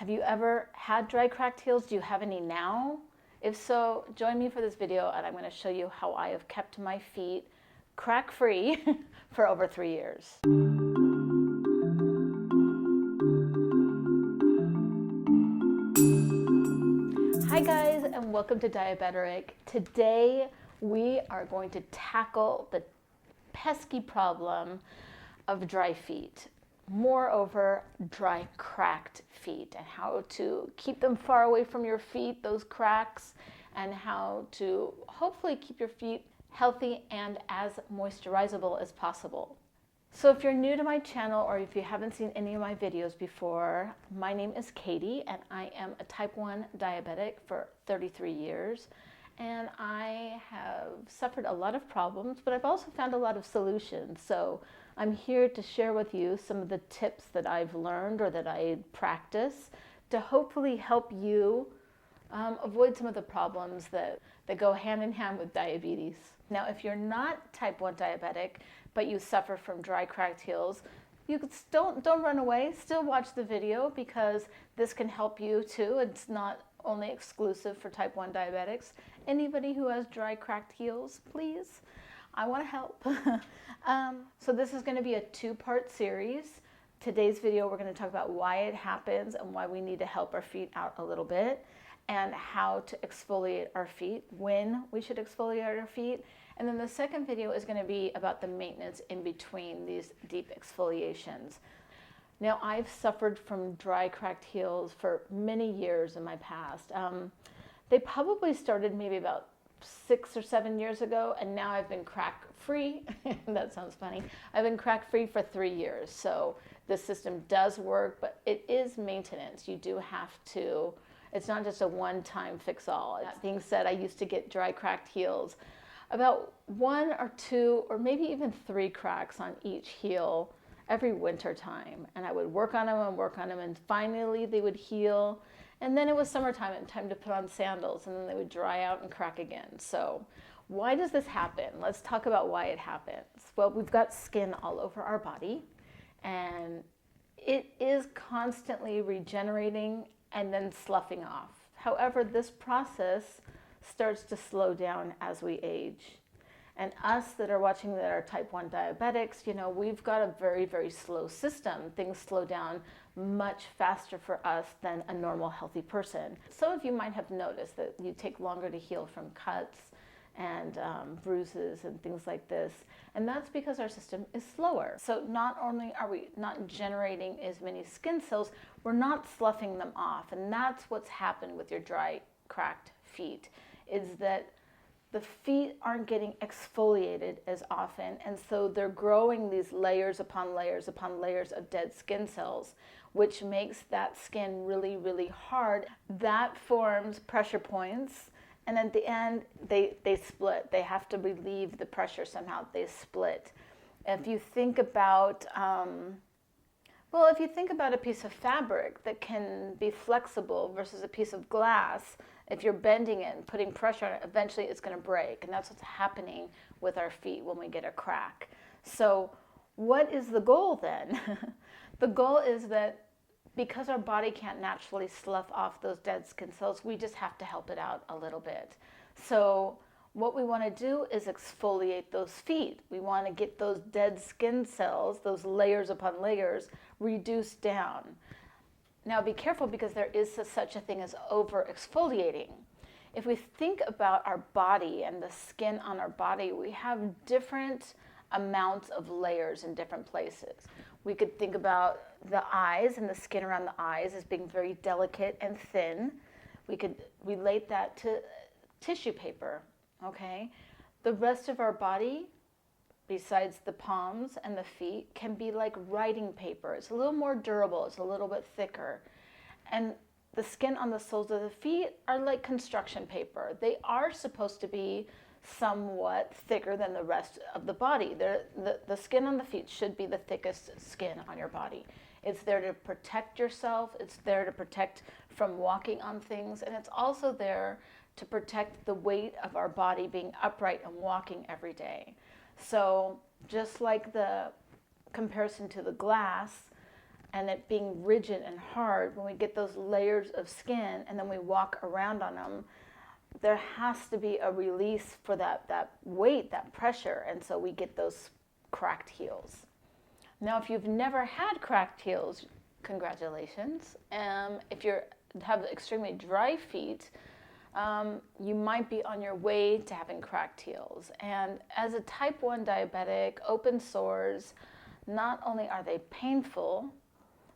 Have you ever had dry cracked heels? Do you have any now? If so, join me for this video and I'm going to show you how I have kept my feet crack free for over 3 years. Hi guys, and welcome to Diabeteric. Today we are going to tackle the pesky problem of dry feet. Moreover, dry cracked feet, and how to keep them far away from your feet, those cracks, and how to hopefully keep your feet healthy and as moisturizable as possible. So if you're new to my channel or if you haven't seen any of my videos before, my name is Katie and I am a type 1 diabetic for 33 years. And I have suffered a lot of problems, but I've also found a lot of solutions. So I'm here to share with you some of the tips that I've learned or that I practice to hopefully help you avoid some of the problems that go hand in hand with diabetes. Now, if you're not type 1 diabetic, but you suffer from dry cracked heels, you could don't run away, still watch the video because this can help you too. It's not only exclusive for type 1 diabetics. Anybody who has dry cracked heels, please, I want to help. So this is going to be a 2-part series. Today's video, we're going to talk about why it happens and why we need to help our feet out a little bit, and how to exfoliate our feet, when we should exfoliate our feet. And then the second video is going to be about the maintenance in between these deep exfoliations. Now, I've suffered from dry cracked heels for many years in my past. They probably started maybe about 6 or 7 years ago, and now I've been crack free. That sounds funny. I've been crack free for 3 years. So the system does work, but it is maintenance. You do have to, it's not just a one-time fix-all. That being said, I used to get dry cracked heels, about 1 or 2 or maybe even 3 cracks on each heel every winter time. And I would work on them and finally they would heal. And then it was summertime and time to put on sandals, and then they would dry out and crack again. So why does this happen? Let's talk about why it happens. Well, we've got skin all over our body, and it is constantly regenerating and then sloughing off. However, this process starts to slow down as we age. And us that are watching that are type 1 diabetics, you know, we've got a very, very slow system. Things slow down much faster for us than a normal healthy person. Some of you might have noticed that you take longer to heal from cuts and bruises and things like this. And that's because our system is slower. So not only are we not generating as many skin cells, we're not sloughing them off. And that's what's happened with your dry, cracked feet, is that the feet aren't getting exfoliated as often, and so they're growing these layers upon layers upon layers of dead skin cells, which makes that skin really, really hard. That forms pressure points, and at the end, they split. They have to relieve the pressure somehow. They split. If you think about, if you think about a piece of fabric that can be flexible versus a piece of glass, if you're bending it and putting pressure on it, eventually it's going to break. And that's what's happening with our feet when we get a crack. So what is the goal then? The goal is that because our body can't naturally slough off those dead skin cells, we just have to help it out a little bit. So what we want to do is exfoliate those feet. We want to get those dead skin cells, those layers upon layers, reduced down. Now be careful, because there is such a thing as over exfoliating. If we think about our body and the skin on our body, we have different amounts of layers in different places. We could think about the eyes and the skin around the eyes as being very delicate and thin. We could relate that to tissue paper, okay? The rest of our body, besides the palms and the feet, can be like writing paper. It's a little more durable, it's a little bit thicker. And the skin on the soles of the feet are like construction paper. They are supposed to be somewhat thicker than the rest of the body. The skin on the feet should be the thickest skin on your body. It's there to protect yourself, it's there to protect from walking on things, and it's also there to protect the weight of our body being upright and walking every day. So just like the comparison to the glass, and it being rigid and hard, when we get those layers of skin and then we walk around on them, there has to be a release for that weight, that pressure, and so we get those cracked heels. Now, if you've never had cracked heels, congratulations. If you have extremely dry feet, you might be on your way to having cracked heels. And as a type 1 diabetic, open sores, not only are they painful,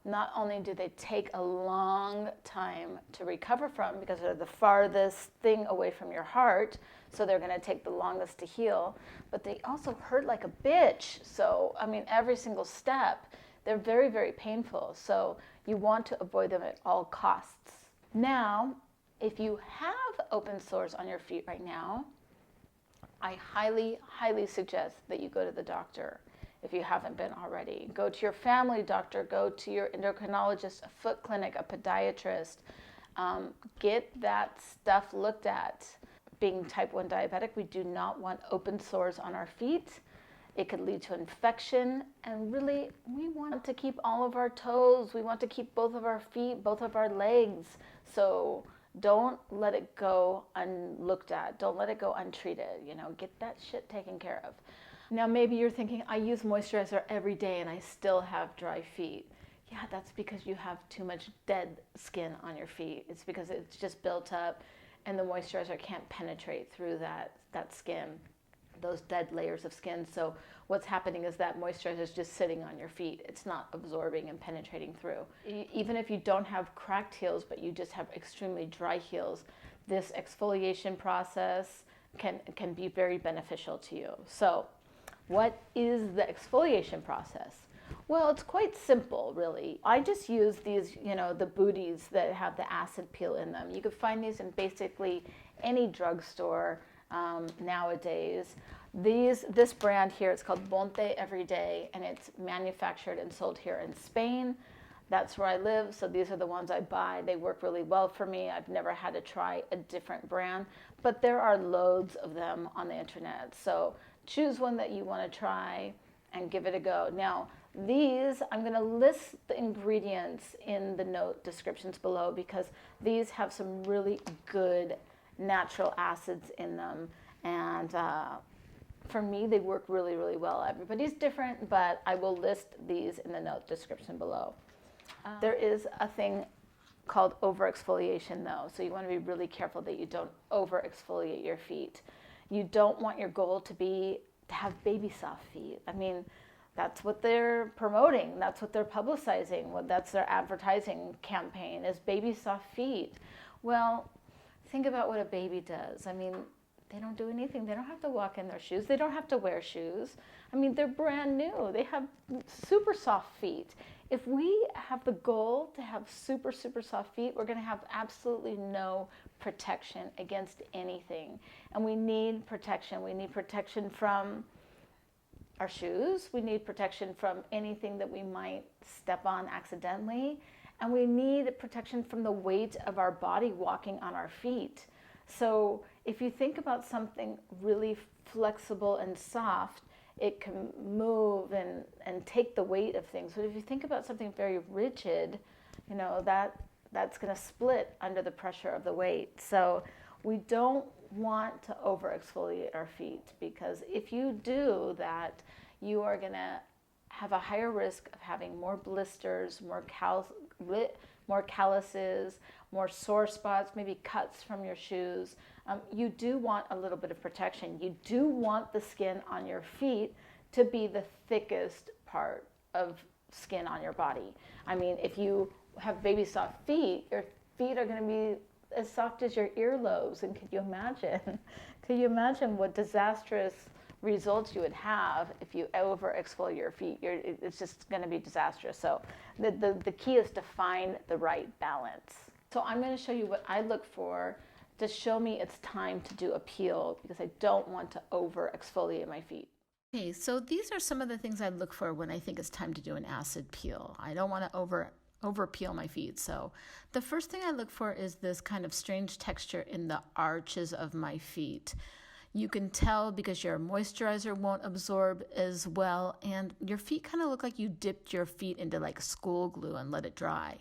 not only do they take a long time to recover from because they're the farthest thing away from your heart, so they're going to take the longest to heal, but they also hurt like a bitch. So, I mean, every single step, they're very, very painful. So you want to avoid them at all costs. Now, if you have open sores on your feet right now, I highly, highly suggest that you go to the doctor. If you haven't been already, go to your family doctor, go to your endocrinologist, a foot clinic, a podiatrist. Get that stuff looked at. Being type 1 diabetic, we do not want open sores on our feet. It could lead to infection, and really, we want to keep all of our toes. We want to keep both of our feet, both of our legs. So don't let it go unlooked at. Don't let it go untreated. Get that shit taken care of. Now, maybe you're thinking, I use moisturizer every day and I still have dry feet. Yeah, that's because you have too much dead skin on your feet. It's because it's just built up and the moisturizer can't penetrate through that skin, those dead layers of skin. So what's happening is that moisturizer is just sitting on your feet. It's not absorbing and penetrating through. Even if you don't have cracked heels, but you just have extremely dry heels, this exfoliation process can be very beneficial to you. So what is the exfoliation process? Well, it's quite simple, really. I just use these, the Booties that have the acid peel in them. You can find these in basically any drugstore nowadays. This brand here, it's called Bonte Everyday, and it's manufactured and sold here in Spain. That's where I live, so these are the ones I buy. They work really well for me. I've never had to try a different brand, but there are loads of them on the internet. So choose one that you want to try and give it a go. Now, these, I'm going to list the ingredients in the note descriptions below because these have some really good natural acids in them. And for me, they work really, really well. Everybody's different, but I will list these in the note description below. There is a thing called over-exfoliation, though, so you want to be really careful that you don't over-exfoliate your feet. You don't want your goal to have baby soft feet. I mean, that's what they're promoting. That's what they're publicizing. That's their advertising campaign is baby soft feet. Well, think about what a baby does. I mean, they don't do anything. They don't have to walk in their shoes. They don't have to wear shoes. I mean, they're brand new. They have super soft feet. If we have the goal to have super, super soft feet, we're going to have absolutely no protection against anything. And we need protection. We need protection from our shoes. We need protection from anything that we might step on accidentally. And we need protection from the weight of our body walking on our feet. So if you think about something really flexible and soft, it can move and take the weight of things. But if you think about something very rigid, that's going to split under the pressure of the weight. So we don't want to over-exfoliate our feet because if you do that, you are going to have a higher risk of having more blisters, more calluses, more sore spots, maybe cuts from your shoes. You do want a little bit of protection. You do want the skin on your feet to be the thickest part of skin on your body. I mean, if you have baby soft feet, your feet are going to be as soft as your earlobes. And could you imagine what disastrous results you would have if you over exfoliate your feet? It's just going to be disastrous. So the key is to find the right balance. So I'm going to show you what I look for to show me it's time to do a peel because I don't want to over exfoliate my feet. Okay, so these are some of the things I look for when I think it's time to do an acid peel. I don't want to over peel my feet. So the first thing I look for is this kind of strange texture in the arches of my feet. You can tell because your moisturizer won't absorb as well, and your feet kind of look like you dipped your feet into like school glue and let it dry.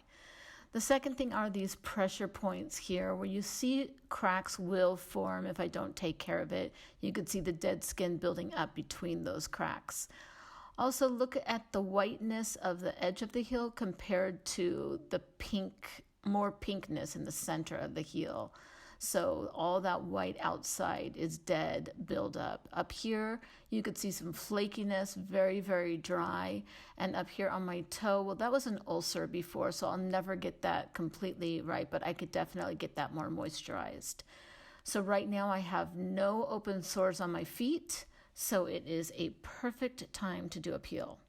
The second thing are these pressure points here where you see cracks will form if I don't take care of it. You can see the dead skin building up between those cracks. Also look at the whiteness of the edge of the heel compared to the more pinkness in the center of the heel. So all that white outside is dead buildup. Up here, you could see some flakiness, very, very dry. And up here on my toe, well, that was an ulcer before, so I'll never get that completely right, but I could definitely get that more moisturized. So right now I have no open sores on my feet, so it is a perfect time to do a peel.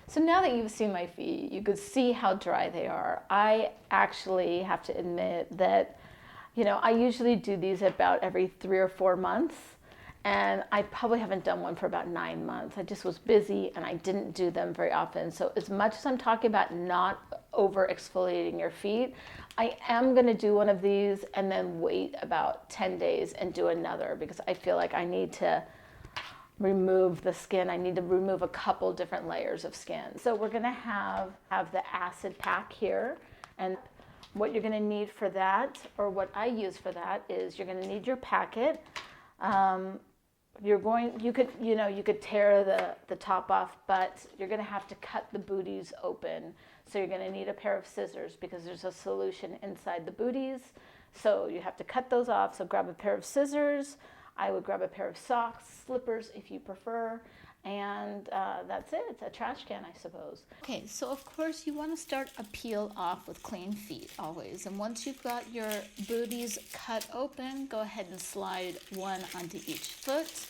So now that you've seen my feet, you could see how dry they are. I actually have to admit that I usually do these about every 3 or 4 months, and I probably haven't done one for about 9 months. I just was busy and I didn't do them very often. So as much as I'm talking about not over exfoliating your feet, I am going to do one of these and then wait about 10 days and do another, because I feel like I need to remove the skin. I need to remove a couple different layers of skin. So we're going to have the acid pack here, and what you're going to need for that, or what I use for that, is you're going to need your packet. You could tear the top off, but you're going to have to cut the booties open. So you're going to need a pair of scissors because there's a solution inside the booties. So you have to cut those off. So grab a pair of scissors. I would grab a pair of socks, slippers if you prefer. And that's it. It's a trash can, I suppose. Okay, so of course you want to start a peel off with clean feet always. And once you've got your booties cut open, go ahead and slide one onto each foot.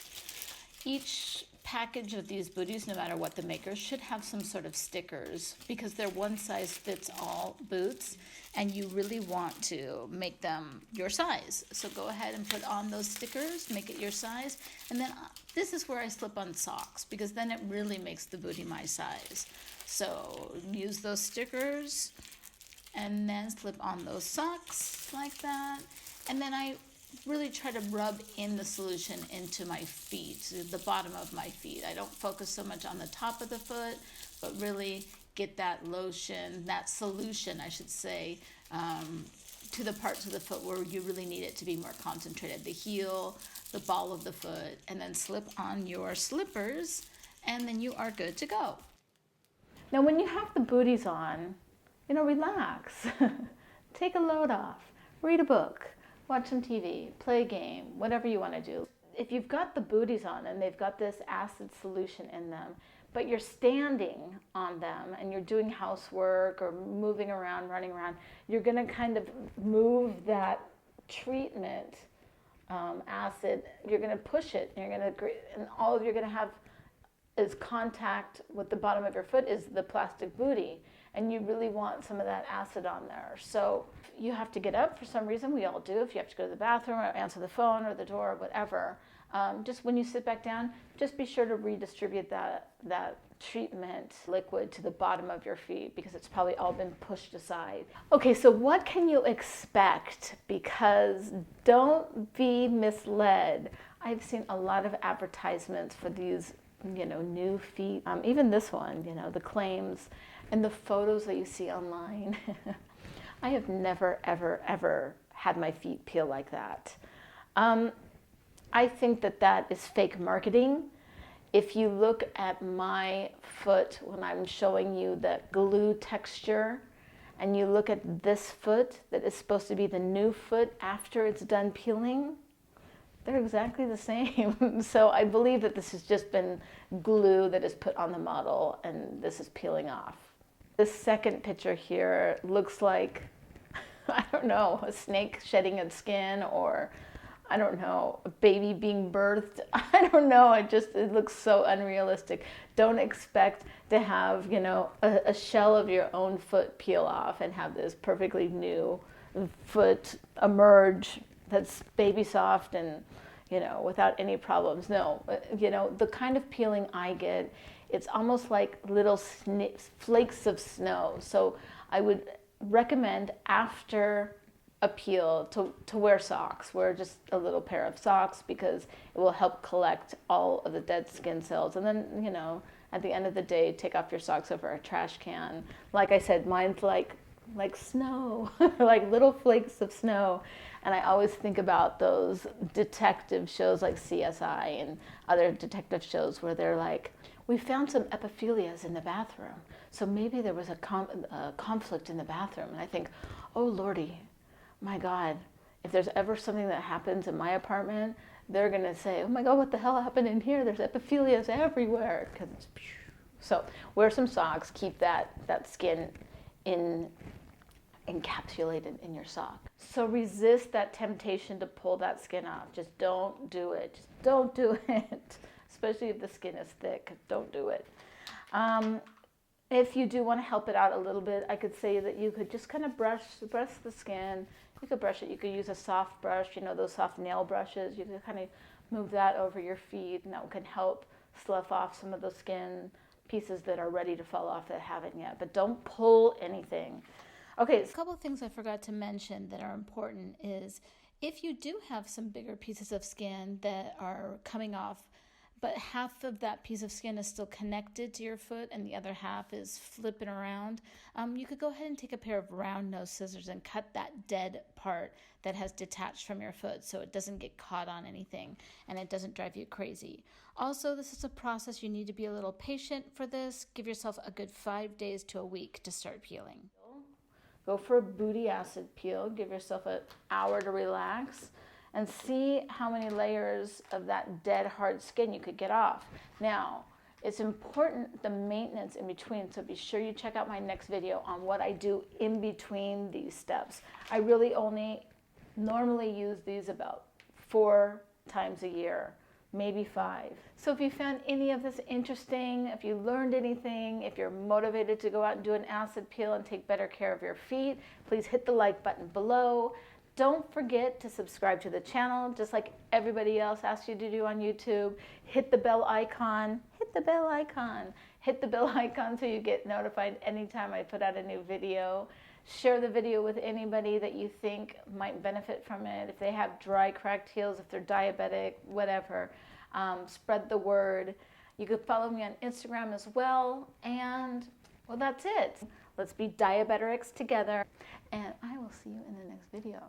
Each package of these booties, no matter what the maker, should have some sort of stickers because they're one size fits all boots, and you really want to make them your size. So go ahead and put on those stickers, make it your size, and then this is where I slip on socks because then it really makes the booty my size. So use those stickers and then slip on those socks like that, and then I really try to rub in the solution into my feet, the bottom of my feet. I don't focus so much on the top of the foot, but really get that lotion, that solution, I should say, to the parts of the foot where you really need it to be more concentrated. The heel, the ball of the foot, and then slip on your slippers, and then you are good to go. Now, when you have the booties on, relax. Take a load off. Read a book. Watch some TV, play a game, whatever you want to do. If you've got the booties on and they've got this acid solution in them, but you're standing on them and you're doing housework or moving around, running around, you're going to kind of move that treatment acid, you're going to push it, and all you're going to have is contact with the bottom of your foot is the plastic booty, and you really want some of that acid on there. So you have to get up for some reason. We all do. If you have to go to the bathroom or answer the phone or the door or whatever, just when you sit back down, just be sure to redistribute that treatment liquid to the bottom of your feet because it's probably all been pushed aside. Okay, so what can you expect? Because don't be misled. I've seen a lot of advertisements for these new feet, even this one, the claims and the photos that you see online. I have never, ever, ever had my feet peel like that. I think that is fake marketing. If you look at my foot when I'm showing you the glue texture, and you look at this foot that is supposed to be the new foot after it's done peeling, they're exactly the same. So I believe that this has just been glue that is put on the model and this is peeling off. This second picture here looks like, I don't know, a snake shedding its skin, or I don't know, a baby being birthed. I don't know, it looks so unrealistic. Don't expect to have, a shell of your own foot peel off and have this perfectly new foot emerge that's baby soft and, without any problems. No, the kind of peeling I get, it's almost like little flakes of snow. So I would recommend after appeal to wear socks. Wear just a little pair of socks because it will help collect all of the dead skin cells. And then, you know, at the end of the day, take off your socks over a trash can. Like I said, mine's like snow, like little flakes of snow. And I always think about those detective shows like CSI and other detective shows where they're like, we found some epiphelias in the bathroom. So maybe there was a conflict in the bathroom. And I think, oh Lordy, my God, if there's ever something that happens in my apartment, they're going to say, oh my God, what the hell happened in here? There's epiphelias everywhere. So wear some socks, keep that skin encapsulated in your sock. So resist that temptation to pull that skin off. Just don't do it. Just don't do it. Especially if the skin is thick, don't do it. If you do want to help it out a little bit, I could say that you could just kind of brush the skin. You could brush it. You could use a soft brush, you know, those soft nail brushes. You could kind of move that over your feet, and that can help slough off some of those skin pieces that are ready to fall off that haven't yet. But don't pull anything. Okay, a couple of things I forgot to mention that are important is if you do have some bigger pieces of skin that are coming off, but half of that piece of skin is still connected to your foot and the other half is flipping around, you could go ahead and take a pair of round nose scissors and cut that dead part that has detached from your foot so it doesn't get caught on anything and it doesn't drive you crazy. Also, this is a process. You need to be a little patient for this. Give yourself a good 5 days to a week to start peeling. Go for a booty acid peel. Give yourself an hour to relax and see how many layers of that dead hard skin you could get off. Now, it's important the maintenance in between, so be sure you check out my next video on what I do in between these steps. I really only normally use these about 4 times a year, maybe 5. So if you found any of this interesting, if you learned anything, if you're motivated to go out and do an acid peel and take better care of your feet, please hit the like button below. Don't forget to subscribe to the channel, just like everybody else asks you to do on YouTube. Hit the bell icon, hit the bell icon, hit the bell icon so you get notified anytime I put out a new video. Share the video with anybody that you think might benefit from it. If they have dry, cracked heels, if they're diabetic, whatever, spread the word. You could follow me on Instagram as well. And, well, that's it. Let's be Diabeterics together. And I will see you in the next video.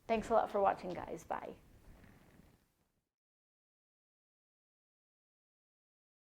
Thanks a lot for watching, guys. Bye.